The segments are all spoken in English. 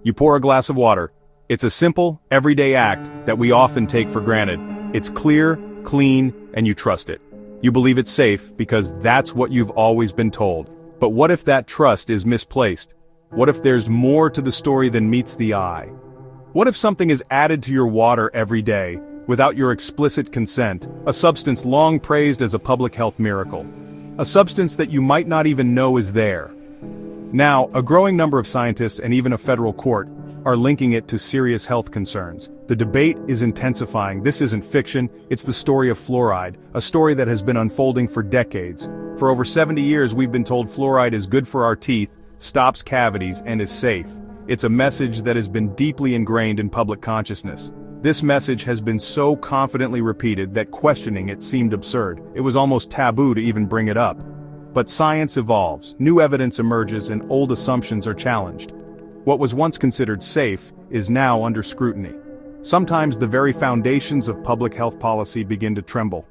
You pour a glass of water. It's a simple, everyday act that we often take for granted. It's clear, clean, and you trust it. You believe it's safe because that's what you've always been told. But what if that trust is misplaced? What if there's more to the story than meets the eye? What if something is added to your water every day, without your explicit consent, a substance long praised as a public health miracle? A substance that you might not even know is there. Now, a growing number of scientists and even a federal court are linking it to serious health concerns. The debate is intensifying. This isn't fiction, it's the story of fluoride, a story that has been unfolding for decades. For over 70 years we've been told fluoride is good for our teeth, stops cavities, and is safe. It's a message that has been deeply ingrained in public consciousness. This message has been so confidently repeated that questioning it seemed absurd. It was almost taboo to even bring it up. But science evolves, new evidence emerges, and old assumptions are challenged. What was once considered safe is now under scrutiny. Sometimes the very foundations of public health policy begin to tremble.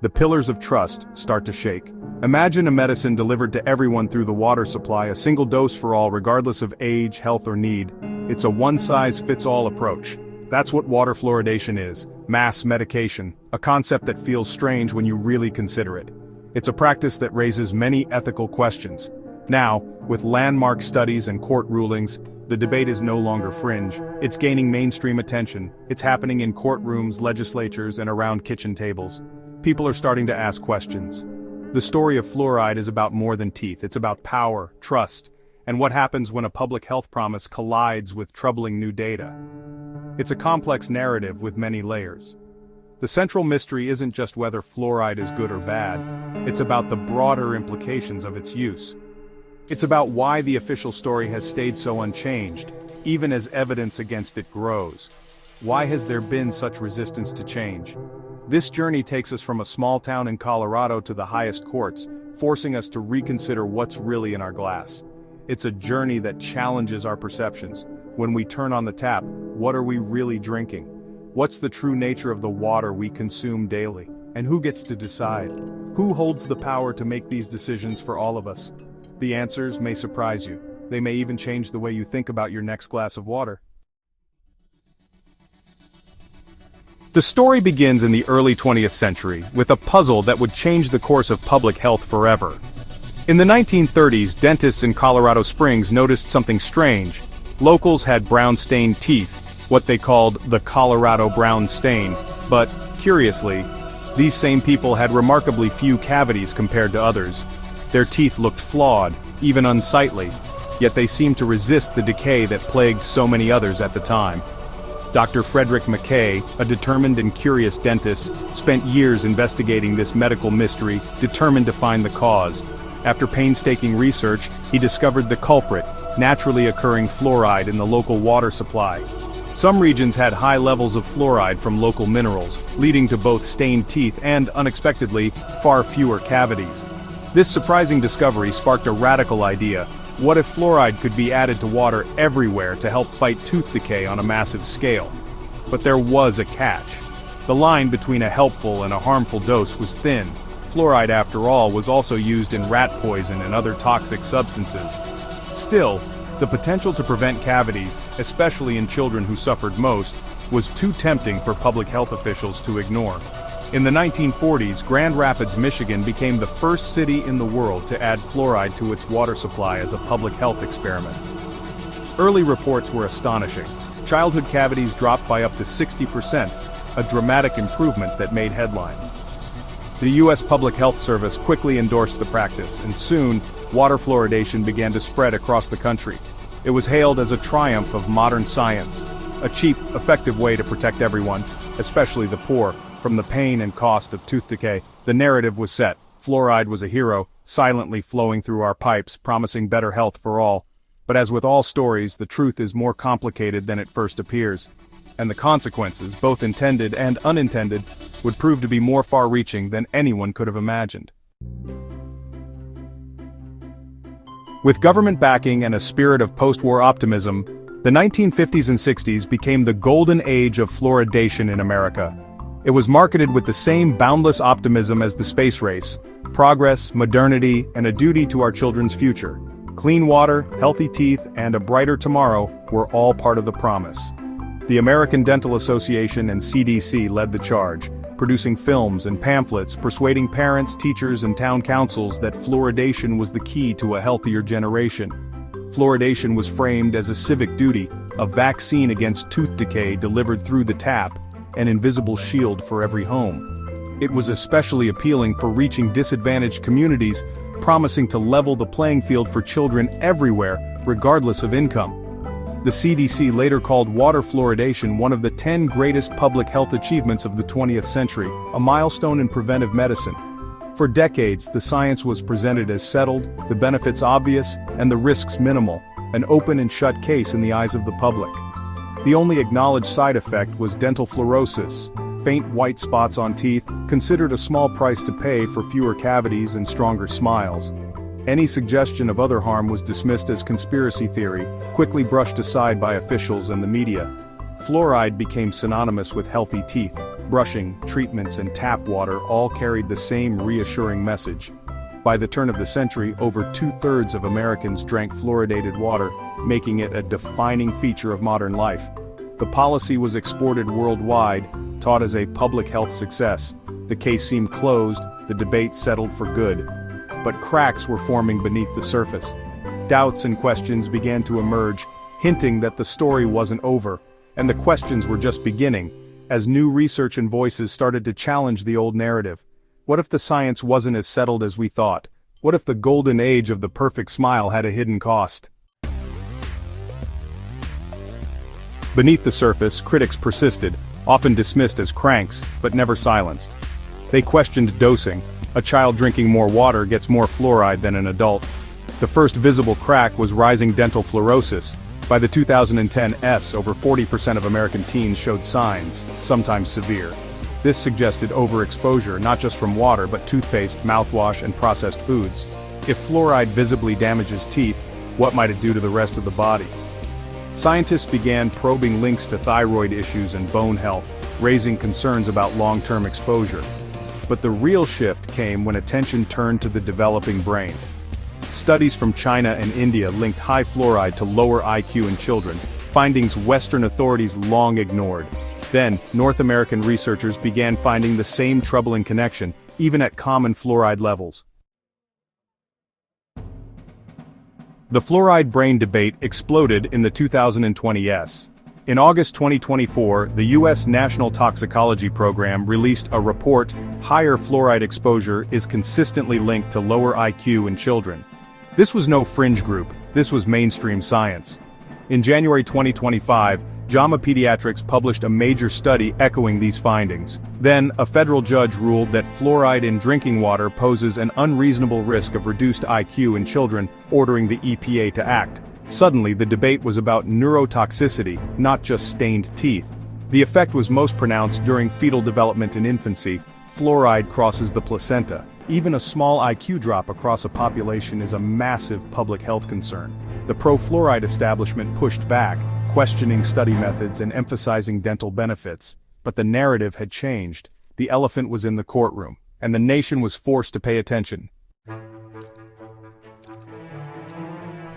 The pillars of trust start to shake. Imagine a medicine delivered to everyone through the water supply, a single dose for all regardless of age, health, or need. It's a one-size-fits-all approach. That's what water fluoridation is, mass medication, a concept that feels strange when you really consider it. It's a practice that raises many ethical questions. Now, with landmark studies and court rulings, the debate is no longer fringe. It's gaining mainstream attention. It's happening in courtrooms, legislatures, and around kitchen tables. People are starting to ask questions. The story of fluoride is about more than teeth. It's about power, trust, and what happens when a public health promise collides with troubling new data. It's a complex narrative with many layers. The central mystery isn't just whether fluoride is good or bad. It's about the broader implications of its use. It's about why the official story has stayed so unchanged, even as evidence against it grows. Why has there been such resistance to change? This journey takes us from a small town in Colorado to the highest courts, forcing us to reconsider what's really in our glass. It's a journey that challenges our perceptions. When we turn on the tap, what are we really drinking? What's the true nature of the water we consume daily? And who gets to decide? Who holds the power to make these decisions for all of us? The answers may surprise you. They may even change the way you think about your next glass of water. The story begins in the early 20th century, with a puzzle that would change the course of public health forever. In the 1930s, dentists in Colorado Springs noticed something strange. Locals had brown-stained teeth, what they called the Colorado brown stain, but, curiously, these same people had remarkably few cavities compared to others. Their teeth looked flawed, even unsightly, yet they seemed to resist the decay that plagued so many others at the time. Dr. Frederick McKay, a determined and curious dentist, spent years investigating this medical mystery, determined to find the cause. After painstaking research, he discovered the culprit, naturally occurring fluoride in the local water supply. Some regions had high levels of fluoride from local minerals, leading to both stained teeth and, unexpectedly, far fewer cavities. This surprising discovery sparked a radical idea. What if fluoride could be added to water everywhere to help fight tooth decay on a massive scale? But there was a catch. The line between a helpful and a harmful dose was thin. Fluoride, after all, was also used in rat poison and other toxic substances. Still, the potential to prevent cavities, especially in children who suffered most, was too tempting for public health officials to ignore. In the 1940s, Grand Rapids, Michigan became the first city in the world to add fluoride to its water supply as a public health experiment. Early reports were astonishing. Childhood cavities dropped by up to 60%, a dramatic improvement that made headlines. The U.S. Public Health Service quickly endorsed the practice, and soon, water fluoridation began to spread across the country. It was hailed as a triumph of modern science, a cheap, effective way to protect everyone, especially the poor, from the pain and cost of tooth decay. The narrative was set. Fluoride was a hero, silently flowing through our pipes, promising better health for all. But as with all stories, the truth is more complicated than it first appears. And the consequences, both intended and unintended, would prove to be more far-reaching than anyone could have imagined. With government backing and a spirit of post-war optimism, the 1950s and 60s became the golden age of fluoridation in America. It was marketed with the same boundless optimism as the space race: progress, modernity, and a duty to our children's future. Clean water, healthy teeth, and a brighter tomorrow were all part of the promise. The American Dental Association and CDC led the charge, producing films and pamphlets persuading parents, teachers, and town councils that fluoridation was the key to a healthier generation. Fluoridation was framed as a civic duty, a vaccine against tooth decay delivered through the tap, an invisible shield for every home. It was especially appealing for reaching disadvantaged communities, promising to level the playing field for children everywhere, regardless of income. The CDC later called water fluoridation one of the 10 greatest public health achievements of the 20th century, a milestone in preventive medicine. For decades, the science was presented as settled, the benefits obvious, and the risks minimal, an open and shut case in the eyes of the public. The only acknowledged side effect was dental fluorosis, faint white spots on teeth, considered a small price to pay for fewer cavities and stronger smiles. Any suggestion of other harm was dismissed as conspiracy theory, quickly brushed aside by officials and the media. Fluoride became synonymous with healthy teeth. Brushing, treatments, and tap water all carried the same reassuring message. By the turn of the century, over 2/3 of Americans drank fluoridated water, making it a defining feature of modern life. The policy was exported worldwide, taught as a public health success. The case seemed closed, the debate settled for good. But cracks were forming beneath the surface. Doubts and questions began to emerge, hinting that the story wasn't over, and the questions were just beginning, as new research and voices started to challenge the old narrative. What if the science wasn't as settled as we thought? What if the golden age of the perfect smile had a hidden cost? Beneath the surface, critics persisted, often dismissed as cranks, but never silenced. They questioned dosing. A child drinking more water gets more fluoride than an adult. The first visible crack was rising dental fluorosis. By the 2010s, over 40% of American teens showed signs, sometimes severe. This suggested overexposure not just from water but toothpaste, mouthwash, and processed foods. If fluoride visibly damages teeth, what might it do to the rest of the body? Scientists began probing links to thyroid issues and bone health, raising concerns about long-term exposure. But the real shift came when attention turned to the developing brain. Studies from China and India linked high fluoride to lower IQ in children, findings Western authorities long ignored. Then, North American researchers began finding the same troubling connection, even at common fluoride levels. The fluoride brain debate exploded in the 2020s. In August 2024, the U.S. National Toxicology Program released a report, higher fluoride exposure is consistently linked to lower IQ in children. This was no fringe group, this was mainstream science. In January 2025, JAMA Pediatrics published a major study echoing these findings. Then, a federal judge ruled that fluoride in drinking water poses an unreasonable risk of reduced IQ in children, ordering the EPA to act. Suddenly, the debate was about neurotoxicity, not just stained teeth. The effect was most pronounced during fetal development in infancy. Fluoride crosses the placenta. Even a small IQ drop across a population is a massive public health concern. The pro-fluoride establishment pushed back, questioning study methods and emphasizing dental benefits. But the narrative had changed. The elephant was in the courtroom, and the nation was forced to pay attention.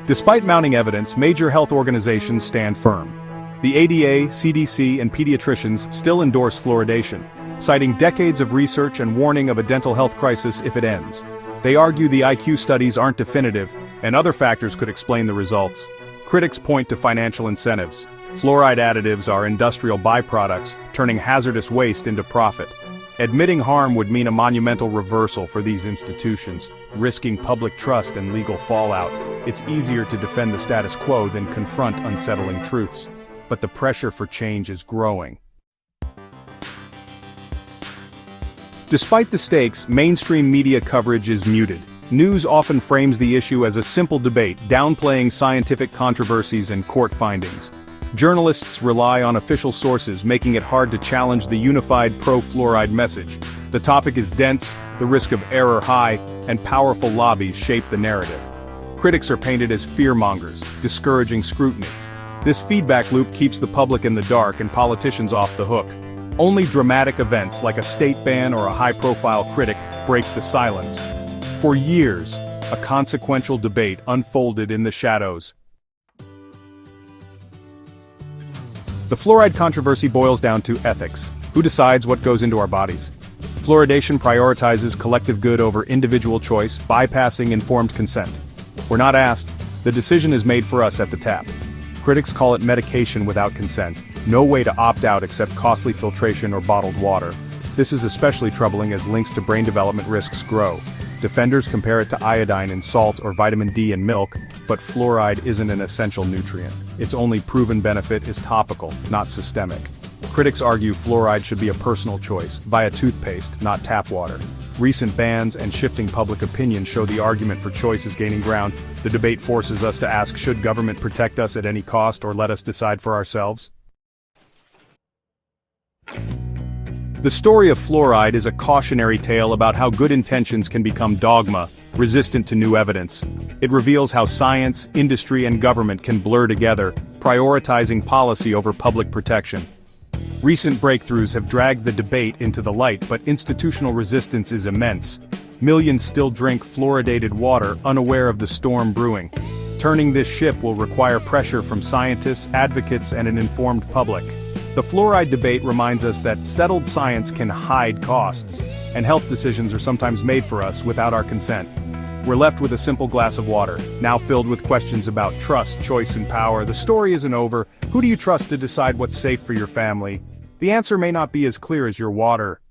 Despite mounting evidence, major health organizations stand firm. The ADA, CDC, and pediatricians still endorse fluoridation, citing decades of research and warning of a dental health crisis if it ends. They argue the IQ studies aren't definitive, and other factors could explain the results. Critics point to financial incentives. Fluoride additives are industrial byproducts, turning hazardous waste into profit. Admitting harm would mean a monumental reversal for these institutions, risking public trust and legal fallout. It's easier to defend the status quo than confront unsettling truths. But the pressure for change is growing. Despite the stakes, mainstream media coverage is muted. News often frames the issue as a simple debate, downplaying scientific controversies and court findings. Journalists rely on official sources, making it hard to challenge the unified pro-fluoride message. The topic is dense, the risk of error high, and powerful lobbies shape the narrative. Critics are painted as fearmongers, discouraging scrutiny. This feedback loop keeps the public in the dark and politicians off the hook. Only dramatic events like a state ban or a high-profile critic break the silence. For years, A consequential debate unfolded in the shadows. The fluoride controversy boils down to ethics. Who decides what goes into our bodies? Fluoridation prioritizes collective good over individual choice, bypassing informed consent. We're not asked, the decision is made for us at the tap. Critics call it medication without consent, no way to opt out except costly filtration or bottled water. This is especially troubling as links to brain development risks grow. Defenders compare it to iodine in salt or vitamin D in milk, but fluoride isn't an essential nutrient. Its only proven benefit is topical, not systemic. Critics argue fluoride should be a personal choice, via toothpaste, not tap water. Recent bans and shifting public opinion show the argument for choice is gaining ground. The debate forces us to ask, should government protect us at any cost or let us decide for ourselves? The story of fluoride is a cautionary tale about how good intentions can become dogma, resistant to new evidence. It reveals how science, industry, and government can blur together, prioritizing policy over public protection. Recent breakthroughs have dragged the debate into the light, but institutional resistance is immense. Millions still drink fluoridated water, unaware of the storm brewing. Turning this ship will require pressure from scientists, advocates, and an informed public. The fluoride debate reminds us that settled science can hide costs, and health decisions are sometimes made for us without our consent. We're left with a simple glass of water, now filled with questions about trust, choice, and power. The story isn't over. Who do you trust to decide what's safe for your family? The answer may not be as clear as your water.